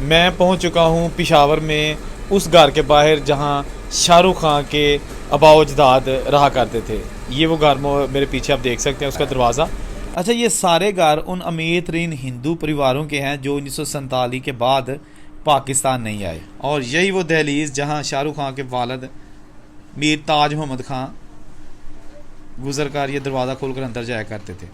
मैं पहुंच चुका हूं पेशावर में उस घर के बाहर जहां शाहरुख खान के आबा अजदाद रहा करते थे। ये वो घर मेरे पीछे आप देख सकते हैं उसका दरवाज़ा। अच्छा, ये सारे घर उन अमीर तरीन हिंदू परिवारों के हैं जो 1947 के बाद पाकिस्तान नहीं आए, और यही वो दहलीज़ जहां शाहरुख खान के वालिद मीर ताज मोहम्मद खान गुजर कर ये दरवाज़ा खोलकर अंदर जाया करते थे।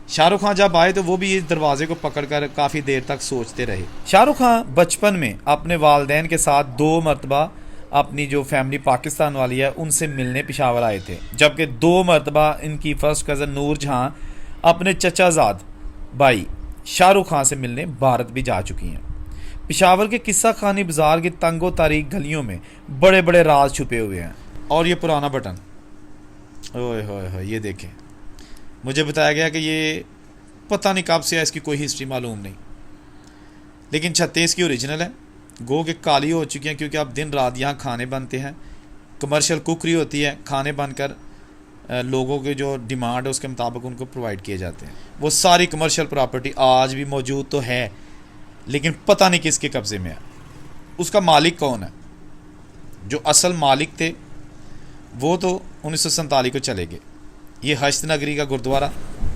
शाहरुख खान जब आए तो वो भी इस दरवाजे को पकड़कर काफ़ी देर तक सोचते रहे। शाहरुख खान बचपन में अपने वालदैन के साथ 2 मरतबा अपनी जो फैमिली पाकिस्तान वाली है उनसे मिलने पेशावर आए थे, जबकि 2 मरतबा इनकी फर्स्ट कज़न नूर जहां अपने चचाजाद भाई शाहरुख खान से मिलने भारत भी जा चुकी हैं। पेशावर के किस्सा खानी बाज़ार की तंगो तारीख गलियों में बड़े बड़े राज छुपे हुए हैं। और ये पुराना बटन, ओए होए होए, ये देखें। मुझे बताया गया कि ये पता नहीं कब से है, इसकी कोई हिस्ट्री मालूम नहीं, लेकिन छत्ते इसकी ओरिजिनल है। गो के काली हो चुकी हैं क्योंकि अब दिन रात यहाँ खाने बनते हैं, कमर्शियल कुकरी होती है, खाने बनकर लोगों के जो डिमांड है उसके मुताबिक उनको प्रोवाइड किए जाते हैं। वो सारी कमर्शियल प्रॉपर्टी आज भी मौजूद तो है, लेकिन पता नहीं किसके कब्ज़े में है। उसका मालिक कौन है? जो असल मालिक थे वो तो 1947 को चले गए। ये हश्त नगरी का गुरुद्वारा।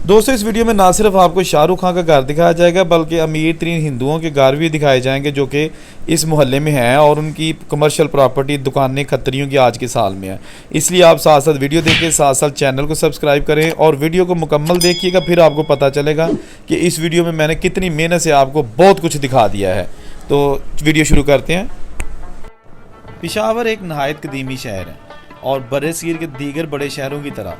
दोस्तों, इस वीडियो में ना सिर्फ आपको शाहरुख खान का घर दिखाया जाएगा बल्कि अमीर तरीन हिंदुओं के घर भी दिखाए जाएंगे जो कि इस मोहल्ले में हैं, और उनकी कमर्शियल प्रॉपर्टी दुकानें खत्रियों की आज के साल में है। इसलिए आप साथ साथ वीडियो देखिए, साथ साथ चैनल को सब्सक्राइब करें और वीडियो को मुकम्मल देखिएगा, फिर आपको पता चलेगा कि इस वीडियो में मैंने कितनी मेहनत से आपको बहुत कुछ दिखा दिया है। तो वीडियो शुरू करते हैं। पेशावर एक नहायत कदीमी शहर है और बरसगीर के दीगर बड़े शहरों की तरह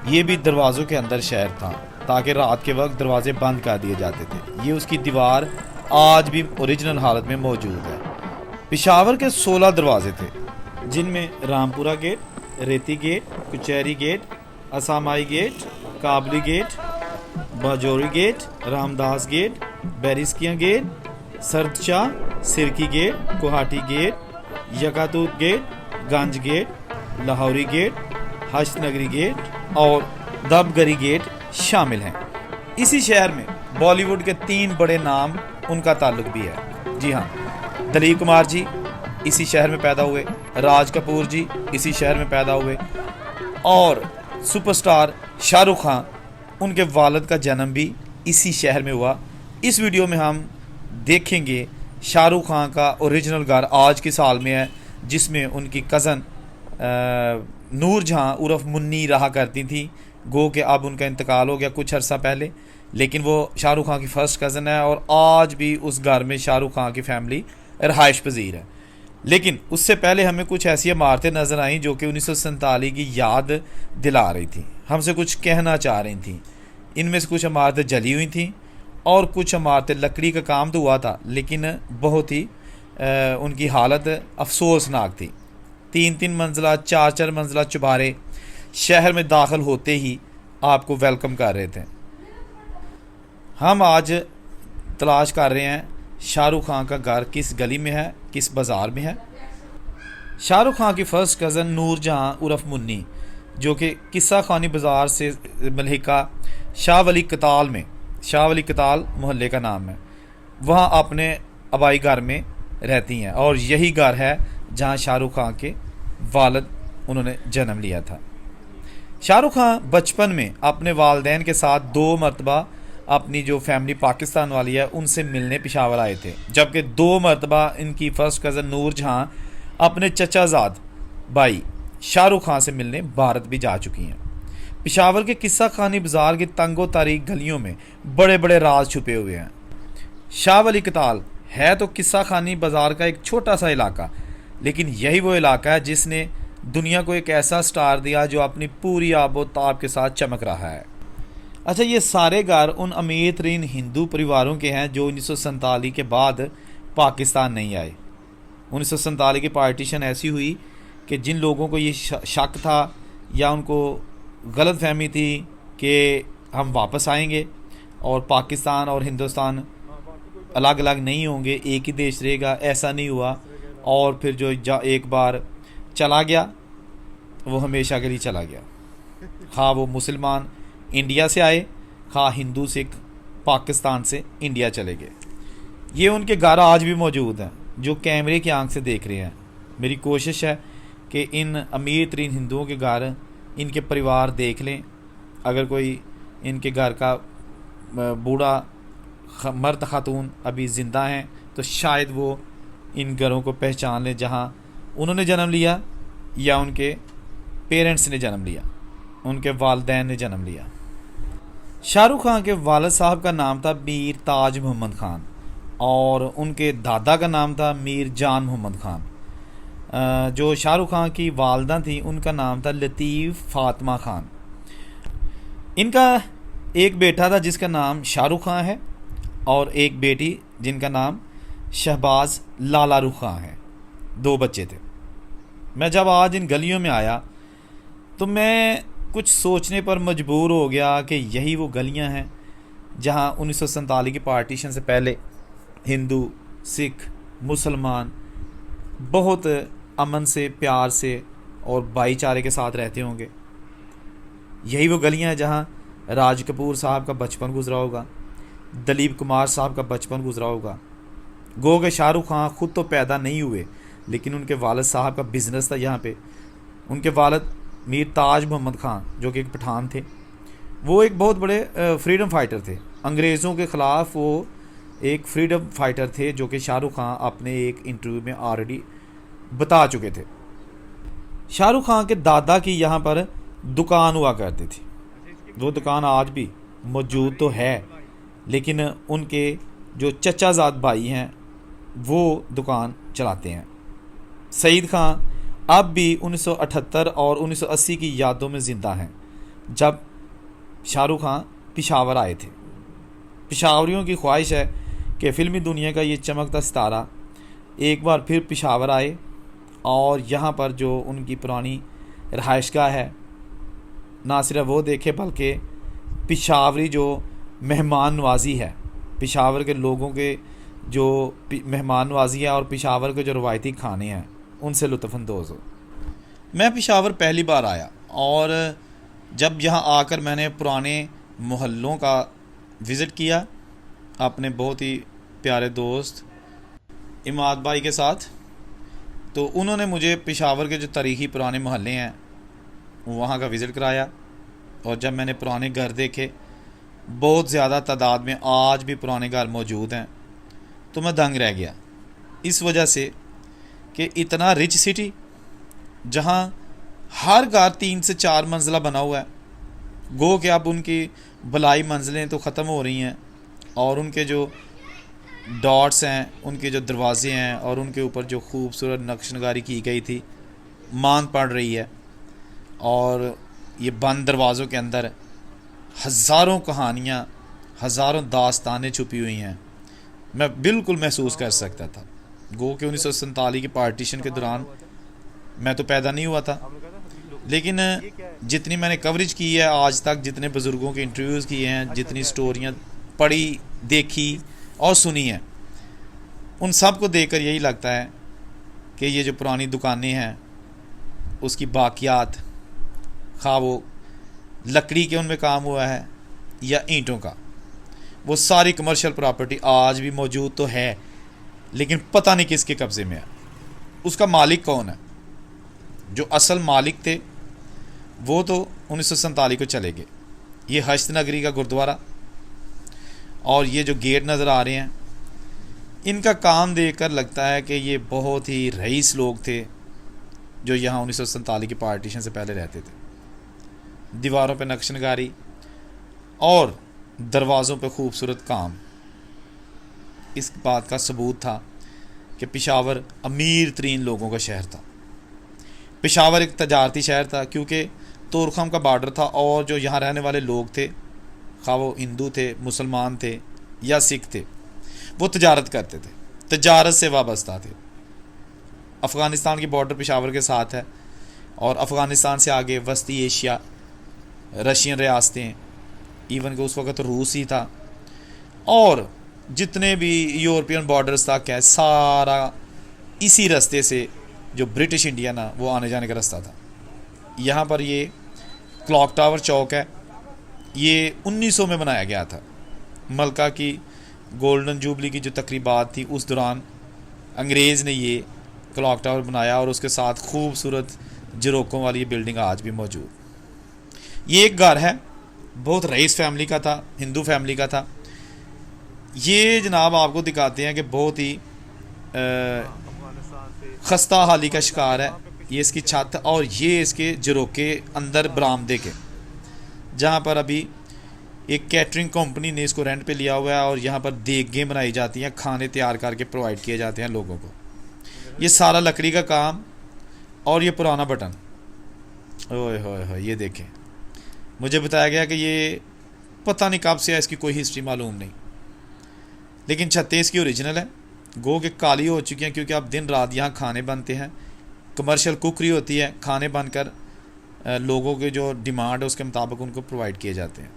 ये भी दरवाज़ों के अंदर शहर था, ताकि रात के वक्त दरवाजे बंद कर दिए जाते थे। ये उसकी दीवार आज भी ओरिजिनल हालत में मौजूद है। पेशावर के 16 दरवाजे थे, जिनमें Rampura gate, Reti gate, Kuchairi gate, Asamai gate, Kabuli gate, Bajauri gate, Ramdas gate, Bariskian gate, Sardshah, Sirki gate, Kohati gate, Yakatoot gate, Ganj gate, Lahori gate, Hashtnagri gate और दबगरी गेट शामिल हैं। इसी शहर में बॉलीवुड के 3 बड़े नाम उनका ताल्लुक भी है। जी हाँ, दिलीप कुमार जी इसी शहर में पैदा हुए, राज कपूर जी इसी शहर में पैदा हुए, और सुपरस्टार शाहरुख खान, उनके वालिद का जन्म भी इसी शहर में हुआ। इस वीडियो में हम देखेंगे शाहरुख खान का ओरिजिनल घर आज के साल में है, जिसमें उनकी कज़न नूर जहां उर्फ मुन्नी रहा करती थी। गो के अब उनका इंतकाल हो गया कुछ अर्सा पहले, लेकिन वो शाहरुख खान की फ़र्स्ट कज़न है और आज भी उस घर में शाहरुख खान की फैमिली रहाइश पजीर है। लेकिन उससे पहले हमें कुछ ऐसी इमारतें नज़र आईं जो कि 1947 की याद दिला रही थी, हमसे कुछ कहना चाह रही थी। इनमें से कुछ इमारतें जली हुई थी और कुछ इमारतें लकड़ी का काम तो हुआ था, लेकिन बहुत ही उनकी हालत अफसोसनाक थी। 3-3 मंजिला, 4-4 मंजिला चुबारे शहर में दाखिल होते ही आपको वेलकम कर रहे थे। हम आज तलाश कर रहे हैं शाहरुख खान का घर किस गली में है, किस बाज़ार में है। शाहरुख खान की फ़र्स्ट कज़न नूर जहां उर्फ मुन्नी, जो कि किस्सा खानी बाज़ार से मलिका शाह वली कताल में, शाह वली कताल मोहल्ले का नाम है, वहाँ अपने आबाई घर में रहती हैं, और यही घर है जहाँ शाहरुख खान के वालिद उन्होंने जन्म लिया था। शाहरुख खान बचपन में अपने वालदैन के साथ 2 मरतबा अपनी जो फैमिली पाकिस्तान वाली है उनसे मिलने पेशावर आए थे, जबकि 2 मरतबा इनकी फ़र्स्ट कज़न नूर जहां अपने चचाजाद भाई शाहरुख खान से मिलने भारत भी जा चुकी हैं। पेशावर के किस्सा खानी बाज़ार की तंगो तारीख गलियों में बड़े बड़े राज छुपे हुए हैं। शाह वली कताल है तो किस्सा खानी बाज़ार का एक छोटा सा इलाका, लेकिन यही वो इलाका है जिसने दुनिया को एक ऐसा स्टार दिया जो अपनी पूरी आबोताब के साथ चमक रहा है। अच्छा, ये सारे घर उन अमीर तरीन हिंदू परिवारों के हैं जो 1947 के बाद पाकिस्तान नहीं आए। 1947 की पार्टीशन ऐसी हुई कि जिन लोगों को ये शक था या उनको गलत फहमी थी कि हम वापस आएंगे और पाकिस्तान और हिंदुस्तान अलग अलग नहीं होंगे, एक ही देश रहेगा, ऐसा नहीं हुआ। और फिर जो एक बार चला गया वो हमेशा के लिए चला गया। हाँ, वो मुसलमान इंडिया से आए, हाँ हिंदू सिख पाकिस्तान से इंडिया चले गए। ये उनके घर आज भी मौजूद हैं जो कैमरे की आंख से देख रहे हैं। मेरी कोशिश है कि इन अमीर तरीन हिंदुओं के घर इनके परिवार देख लें। अगर कोई इनके घर का बूढ़ा मर्द खातून अभी ज़िंदा हैं तो शायद वो इन घरों को पहचान लें जहाँ उन्होंने जन्म लिया या उनके पेरेंट्स ने जन्म लिया, उनके वालिदैन ने जन्म लिया। शाहरुख खान के वालिद साहब का नाम था मीर ताज मोहम्मद खान और उनके दादा का नाम था मीर जान मोहम्मद खान। जो शाहरुख खान की वालदा थी उनका नाम था लतीफ़ फ़ातिमा खान। इनका एक बेटा था जिसका नाम शाहरुख खान है और एक बेटी जिनका नाम शहबाज लाला रुख खान है। 2 बच्चे थे। मैं जब आज इन गलियों में आया तो मैं कुछ सोचने पर मजबूर हो गया कि यही वो गलियां हैं जहां 1947 की पार्टीशन से पहले हिंदू, सिख, मुसलमान बहुत अमन से, प्यार से और भाईचारे के साथ रहते होंगे। यही वो गलियां हैं जहां राज कपूर साहब का बचपन गुजरा होगा, दिलीप कुमार साहब का बचपन गुजरा होगा। गो के शाहरुख खान ख़ुद तो पैदा नहीं हुए लेकिन उनके वालिद साहब का बिज़नेस था यहाँ पे। उनके वालिद मीर ताज मोहम्मद खान जो कि एक पठान थे, वो एक बहुत बड़े फ्रीडम फाइटर थे। अंग्रेज़ों के ख़िलाफ़ वो एक फ्रीडम फाइटर थे जो कि शाहरुख खान अपने एक इंटरव्यू में ऑलरेडी बता चुके थे। शाहरुख खान के दादा की यहाँ पर दुकान हुआ करती थी। वो दुकान आज भी मौजूद तो है लेकिन उनके जो चचाजाद भाई हैं वो दुकान चलाते हैं। सईद खान अब भी 1978 और 1980 की यादों में ज़िंदा हैं जब शाहरुख खान पिशावर आए थे। पिशावरियों की ख्वाहिश है कि फ़िल्मी दुनिया का ये चमकता सितारा एक बार फिर पिशावर आए और यहाँ पर जो उनकी पुरानी रहायशगाह है ना सिर्फ वो देखे बल्कि पिशावरी जो मेहमान नवाजी है, पिशावर के लोगों के जो मेहमान नवाजी है और पिशावर के जो रवायती खाने हैं उनसे लुत्फ़अंदोज़ हो। मैं पिशावर पहली बार आया और जब यहाँ आकर मैंने पुराने मोहल्लों का विज़िट किया अपने बहुत ही प्यारे दोस्त इमाद भाई के साथ, तो उन्होंने मुझे पिशावर के जो तारीख़ी पुराने मोहल्ले हैं वहाँ का विज़िट कराया। और जब मैंने पुराने घर देखे, बहुत ज़्यादा तादाद में आज भी पुराने घर मौजूद हैं, तो मैं दंग रह गया। इस वजह से कि इतना रिच सिटी जहाँ हर घर 3 से 4 मंजिला बना हुआ है। गो कि अब उनकी भलाई मंजिलें तो ख़त्म हो रही हैं और उनके जो डॉट्स हैं, उनके जो दरवाज़े हैं और उनके ऊपर जो खूबसूरत नक्शनगारी की गई थी मान पड़ रही है। और ये बंद दरवाज़ों के अंदर हज़ारों कहानियाँ, हज़ारों दास्तानें छुपी हुई हैं। मैं बिल्कुल महसूस कर सकता था। गो कि 1947 की पार्टीशन के दौरान मैं तो पैदा नहीं हुआ था, लेकिन जितनी मैंने कवरेज की है आज तक, जितने बुज़ुर्गों के इंटरव्यूज़ किए हैं, जितनी स्टोरियाँ पढ़ी, देखी और सुनी हैं, उन सब को देखकर यही लगता है कि ये जो पुरानी दुकानें हैं उसकी बाकियात, खा वो लकड़ी के उनमें काम हुआ है या ईंटों का, वो सारी कमर्शियल प्रॉपर्टी आज भी मौजूद तो है लेकिन पता नहीं किसके कब्ज़े में है। उसका मालिक कौन है? जो असल मालिक थे वो तो 1947 को चले गए। ये हश्त नगरी का गुरुद्वारा और ये जो गेट नज़र आ रहे हैं, इनका काम देखकर लगता है कि ये बहुत ही रईस लोग थे जो यहाँ 1947 की पार्टीशन से पहले रहते थे। दीवारों पे नक्शनगारी और दरवाज़ों पे खूबसूरत काम इस बात का सबूत था कि पेशावर अमीर तरीन लोगों का शहर था। पेशावर एक तजारती शहर था क्योंकि तोरखम का बॉर्डर था और जो यहाँ रहने वाले लोग थे, खा वो हिंदू थे, मुसलमान थे या सिख थे, वो तजारत करते थे, तजारत से वाबस्ता थे। अफ़गानिस्तान की बॉर्डर पेशावर के साथ है और अफ़गानिस्तान से आगे वस्ती एशिया, रशियन रियासतें, इवन कि उस वक्त रूस ही था, और जितने भी यूरोपियन बॉर्डर्स तक है सारा इसी रास्ते से, जो ब्रिटिश इंडिया ना, वो आने जाने का रास्ता था। यहाँ पर ये क्लॉक टावर चौक है, ये 1900 में बनाया गया था। मलका की गोल्डन जुबली की जो तकरीबात थी उस दौरान अंग्रेज़ ने ये क्लॉक टावर बनाया और उसके साथ खूबसूरत झरोकों वाली ये बिल्डिंग आज भी मौजूद। ये एक घर है, बहुत रईस फैमिली का था, हिंदू फैमिली का था। ये जनाब आपको दिखाते हैं कि बहुत ही खस्ता हाली का शिकार है। ये इसकी छत और ये इसके झरोके अंदर बरामदे के, जहाँ पर अभी एक कैटरिंग कंपनी ने इसको रेंट पे लिया हुआ है और यहाँ पर देगें बनाई जाती हैं, खाने तैयार करके प्रोवाइड किए जाते हैं लोगों को। ये सारा लकड़ी का काम और ये पुराना बटन, ओए होए होए, ये देखें। मुझे बताया गया कि ये पता नहीं कब से है, इसकी कोई हिस्ट्री मालूम नहीं, लेकिन छतें इसकी ओरिजिनल है। गो के काली हो चुकी हैं क्योंकि अब दिन रात यहाँ खाने बनते हैं, कमर्शियल कुकरी होती है, खाने बनकर लोगों के जो डिमांड है उसके मुताबिक उनको प्रोवाइड किए जाते हैं।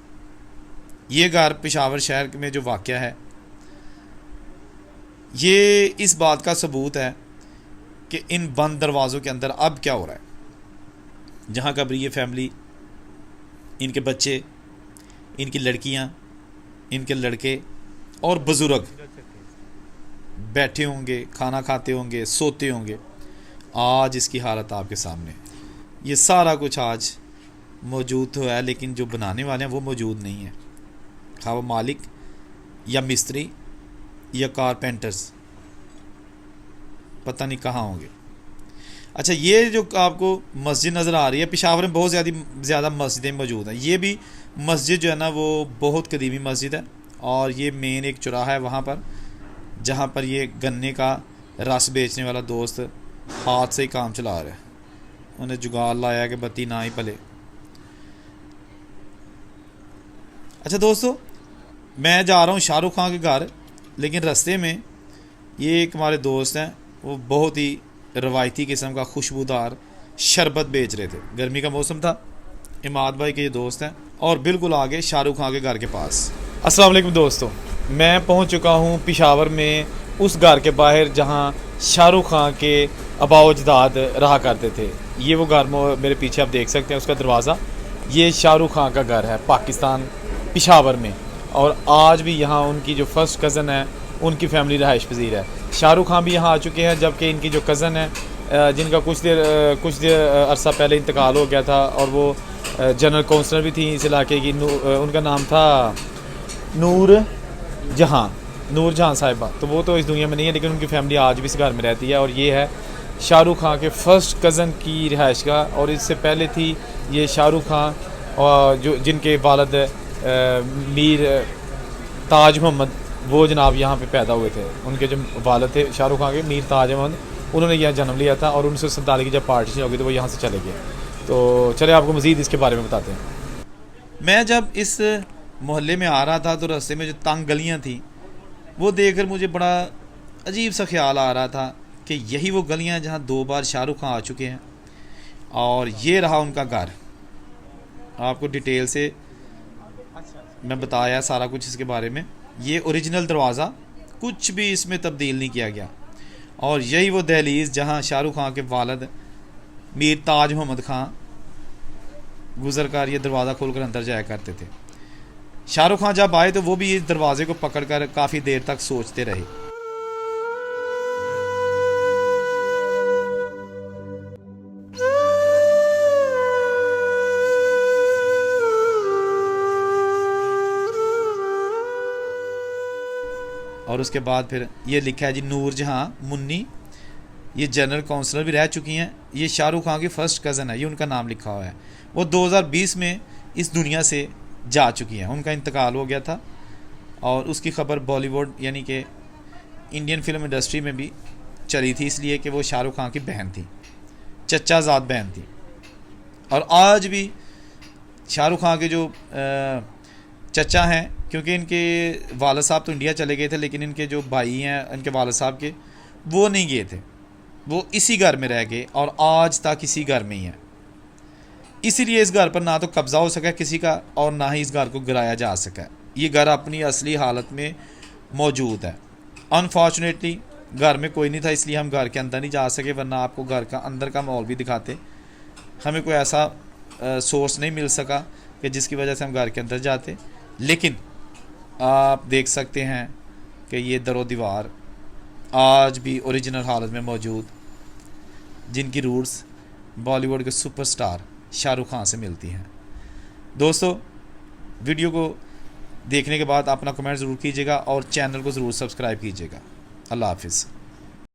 ये घर पेशावर शहर में जो वाक़या है, ये इस बात का सबूत है कि इन बंद दरवाज़ों के अंदर अब क्या हो रहा है। जहाँ कभी ये फैमिली, इनके बच्चे, इनकी लड़कियाँ, इनके लड़के और बुज़ुर्ग बैठे होंगे, खाना खाते होंगे, सोते होंगे, आज इसकी हालत आपके सामने। ये सारा कुछ आज मौजूद तो है, लेकिन जो बनाने वाले हैं वो मौजूद नहीं है, खा वो मालिक या मिस्त्री या कारपेंटर्स, पता नहीं कहाँ होंगे। अच्छा, ये जो आपको मस्जिद नज़र आ रही है, पेशावर में बहुत ज़्यादा मस्जिदें मौजूद हैं। ये भी मस्जिद जो है ना वो बहुत कदीमी मस्जिद है और ये मेन एक चौराहा है वहाँ पर, जहाँ पर ये गन्ने का रस बेचने वाला दोस्त हाथ से ही काम चला रहा है। उन्हें जुगाड़ लाया कि बत्ती ना ही पले। अच्छा दोस्तों, मैं जा रहा हूँ शाहरुख खान के घर, लेकिन रास्ते में ये एक हमारे दोस्त हैं, वो बहुत ही रवायती किस्म का खुशबूदार शरबत बेच रहे थे। गर्मी का मौसम था। इमाद भाई के ये दोस्त हैं और बिल्कुल आगे शाहरुख खान के घर के पास। अस्सलाम वालेकुम दोस्तों, मैं पहुंच चुका हूं पेशावर में उस घर के बाहर जहां शाहरुख खान के आबाओ अजदाद रहा करते थे। ये वो घर मेरे पीछे आप देख सकते हैं, उसका दरवाज़ा। ये शाहरुख खान का घर है पाकिस्तान पेशावर में, और आज भी यहाँ उनकी जो फर्स्ट कज़न है उनकी फैमिली रहाइश पजीर है। शाहरुख खान भी यहाँ आ चुके हैं, जबकि इनकी जो कज़न है जिनका कुछ देर अरसा पहले इंतकाल हो गया था और वो जनरल काउंसलर भी थी इस इलाके की, उनका नाम था नूर जहाँ साहिबा। तो वो तो इस दुनिया में नहीं है, लेकिन उनकी फैमिली आज भी इस घर में रहती है। और ये है शाहरुख खान के फर्स्ट कज़न की रिहाइश का, और इससे पहले थी ये शाहरुख खान और जो जिनके वालिद मीर ताज मोहम्मद, वो जनाब यहाँ पे पैदा हुए थे। उनके जो वालिद थे शाहरुख खान के, मीर ताज मोहम्मद, उन्होंने यहाँ जन्म लिया था और 1947 की जब पार्टीशन हो गई तो वो यहाँ से चले गए। तो चले आपको मज़ीद इसके बारे में बताते हैं। मैं जब इस मोहल्ले में आ रहा था तो रास्ते में जो तंग गलियाँ थी वो देखकर मुझे बड़ा अजीब सा ख्याल आ रहा था कि यही वो गलियाँ जहाँ 2 बार शाहरुख खान आ चुके हैं, और ये रहा उनका घर। आपको डिटेल से मैं बताया सारा कुछ इसके बारे में। ये ओरिजिनल दरवाज़ा, कुछ भी इसमें तब्दील नहीं किया गया, और यही वो दहलीज़ जहाँ शाहरुख खान के वालिद मीर ताज मोहम्मद खान गुज़र कर ये दरवाज़ा खोलकर अंदर जाया करते थे। शाहरुख खान जब आए तो वो भी इस दरवाजे को पकड़कर काफ़ी देर तक सोचते रहे। और उसके बाद फिर ये लिखा है जी नूर जहाँ मुन्नी, ये जनरल काउंसलर भी रह चुकी हैं। ये शाहरुख खान की फ़र्स्ट कज़न है, ये उनका नाम लिखा हुआ है। वो 2020 में इस दुनिया से जा चुकी हैं, उनका इंतकाल हो गया था। और उसकी ख़बर बॉलीवुड यानी कि इंडियन फिल्म इंडस्ट्री में भी चली थी, इसलिए कि वो शाहरुख खान की बहन थी, चचाजाद बहन थी। और आज भी शाहरुख खान के जो चचा हैं, क्योंकि इनके वालिद साहब तो इंडिया चले गए थे, लेकिन इनके जो भाई हैं इनके वालिद साहब के, वो नहीं गए थे, वो इसी घर में रह गए और आज तक इसी घर में ही है। इसीलिए इस घर पर ना तो कब्ज़ा हो सका किसी का और ना ही इस घर को गिराया जा सका। ये घर अपनी असली हालत में मौजूद है। अनफॉर्चुनेटली घर में कोई नहीं था, इसलिए हम घर के अंदर नहीं जा सके, वरना आपको घर का अंदर का माहौल भी दिखाते। हमें कोई ऐसा सोर्स नहीं मिल सका कि जिसकी वजह से हम घर के अंदर जाते। लेकिन आप देख सकते हैं कि ये दरो दीवार आज भी ओरिजिनल हालत में मौजूद, जिनकी रूट्स बॉलीवुड के सुपरस्टार शाहरुख खान से मिलती हैं। दोस्तों, वीडियो को देखने के बाद अपना कमेंट ज़रूर कीजिएगा और चैनल को ज़रूर सब्सक्राइब कीजिएगा। अल्लाह हाफिज़।